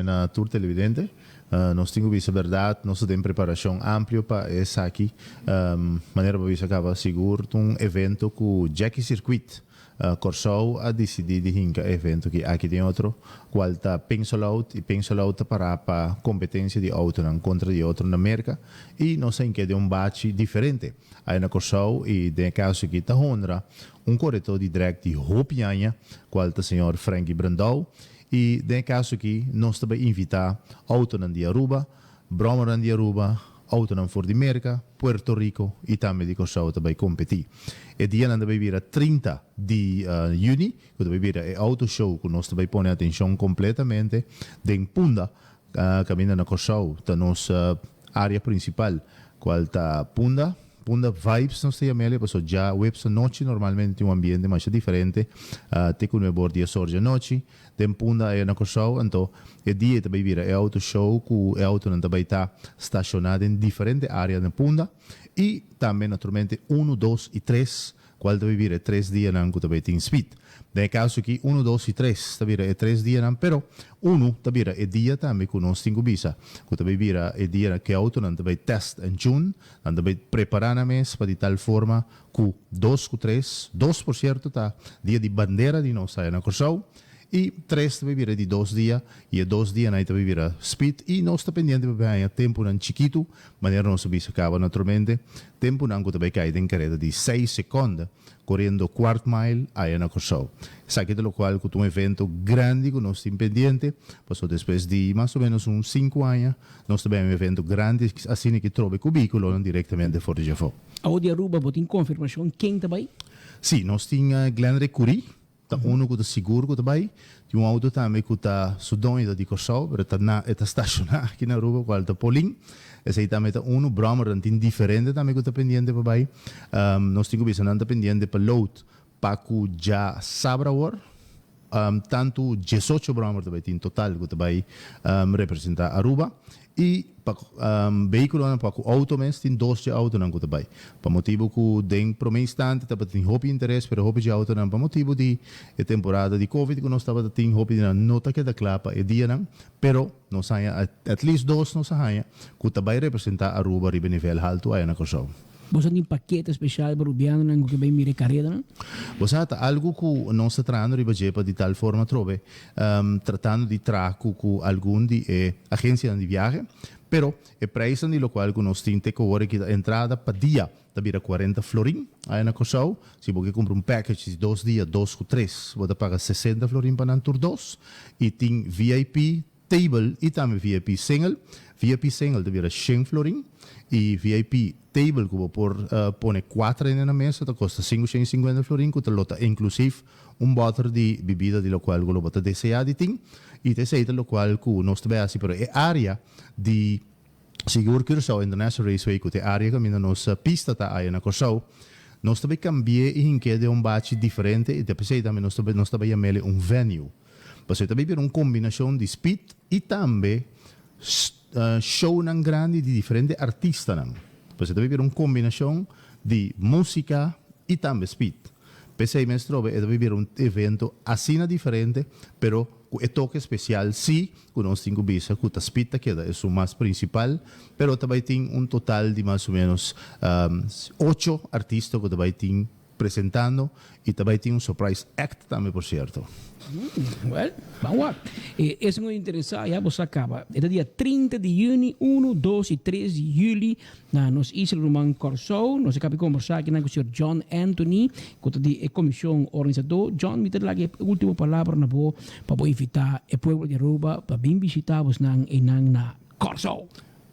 na tour televidente. Nós temos a verdade, nós temos preparação ampla para essa aqui. Maneira para você acaba seguro um evento com Jackie Circuit. Corsou a decidir de hinca evento que aqui tem outro, qual está pensado para competência de auto na contra de outro na América e não sei que de um bate diferente. Aí na Corsou e de caso aqui está honra corretor de drag de Hopianha, qual está o senhor Frankie Brandau e de caso aqui nós também invitar auto na de Aruba, Broma na de Aruba, auto na for de América, Puerto Rico e também de Corsou também competir. E dia não deve vir a 30 de junho, que deve vir a auto show, que nós também põe atenção completamente em Punda, caminhando na Corsou, da nossa área principal, qual está Punda Vibes, nós temos a porque já webs noite normalmente tem um ambiente mais diferente, tem que no dia sorge noite, tem Punda é na Corsou, então o dia também vira é auto show, que o auto não também está estacionado em diferentes áreas na Punda, e também naturalmente 1, 2 e 3, qual deve vir 3 dias não que também tem speed. Nel caso aqui 1, 2 e 3, também é 3 dias não, pero 1 também é dia também que nós temos visa, que também vira é dia que auto não também test em junho, não também preparar na mês para de tal forma que 2 com 3, 2 por certo tá dia de bandeira de nós sai na Corsou. E 3 também vira de 2 dias, e 2 dias aí também vira speed, e nós está pendente para tempo não chiquito, maneira não se acaba naturalmente, tempo não também cai em carreira de 6 segundos, correndo quarto mile aí na Corsou. Sabe do qual que um evento grande que nós estamos pendente, passou depois de mais ou menos uns 5 anos, nós também um evento grande, assim que trova cubículo diretamente fora de Jafó. A de Aruba, tem confirmação quem também? Sim, nós temos Glenn Curie. Tá uno que está seguro que também tem um auto também que está sudonho de Corsou, mas está estacionado aqui na Aruba, qual está Paulinho. Esse aí também está uno Brahma, tem diferente também que está pendente para aí. Nós temos que estar pendente para load, para que já sabra agora. Tanto 18 Brahma também tem total que também representa Aruba. E para veículo para o auto mesmo tem 12 autos não que também. Para motivo que den para instante também tem hobby interesse para hobby de auto não para motivo de temporada de Covid que nós estava tem hobby não nota que da clapa e dia não, pero nós saia at least 2 nós saia que também representa Aruba ribe nível alto aí na Corsou. Você tem paquete especial para o Rubiano não que bem mire carreira não? Você tem algo que nós está tratando de tal forma trove tratando de traco com algum de agência de viagem, pero o preço de lo qual que nós temos que agora que a entrada para dia da vira 40 florin aí na Corsou, se você compra um package de 2 dias, 2 ou 3, você paga 60 florin para nantur 2 e tem VIP table e também VIP single. VIP single da vira 100 florin e VIP table que por pone 4 na mesa te custa 550 florin que te lota inclusive bottle de bebida de lo qual lo bota deseado tem e te sei de lo qual que nós também assim pero é área de seguro Corsou International Raceway que é área que mina nossa pista tá aí na Corsou nós também cambiar e inque de bate diferente e depois também nós também chamele venue você também ver combinação de speed e também show nan grande de diferentes artistas nan. Você deve ver combinação de música e também speed. Pensei mestre deve ver evento assim diferente, pero com toque especial sim, que nós temos visa que a speed que é o mais principal, pero também tem total de mais ou menos 8 artistas que também tem apresentando e também tem surprise act também por certo. Well, vamos lá. Esse é muito interessante, já você acaba. É dia 30 de junho, 1, 2 e 3 de julho, na nossa Isla Román Corsou. Nós acabamos de conversar aqui com o Sr. John Anthony, que é a comissão organizadora. John, me dá a última palavra para invitar o povo de Aruba para vir visitar-vos na Corsou.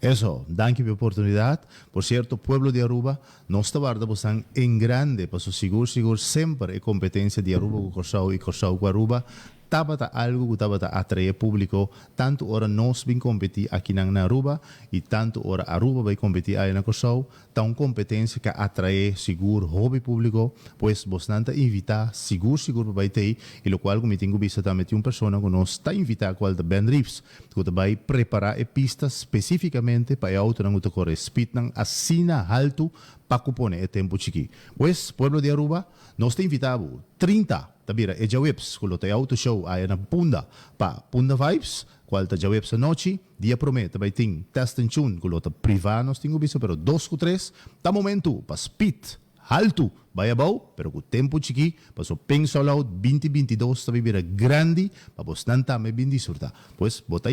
Eso, danke pela oportunidade. Por certo, pueblo de Aruba, nós trabalhamos em grande, para seguro sempre a competência de Aruba com Corsou e Corsou com Aruba. Tabata algo que tabata atrair público, tanto ora nós vim competir aqui na Aruba e tanto ora Aruba vai competir aí na Corsou, tá uma competência que atrai seguro hobby público, pois bastante invitar seguro vai ter e o qual como tenho visto também uma pessoa que nós está invitar qual da Ben Reeves, que vai preparar a pista especificamente para auto não correr speed não assina alto para cupone é tempo chiqui. Pois pueblo de Aruba nós te invitamos 30 tabira e Jawips, kulo tay auto show ay na Punda, pa Punda Vibes, qual ta Jawips sa noche, dia promete bay ting test and tune, kulo ta privanos tingo bisa, pero 2 ko 3, ta momento, pa speed, alto, bayabaw, pero com tempo chiqui, paso peng solo out 2022 ta bibira grande, pa bos nanta me bindi surta. Pues bota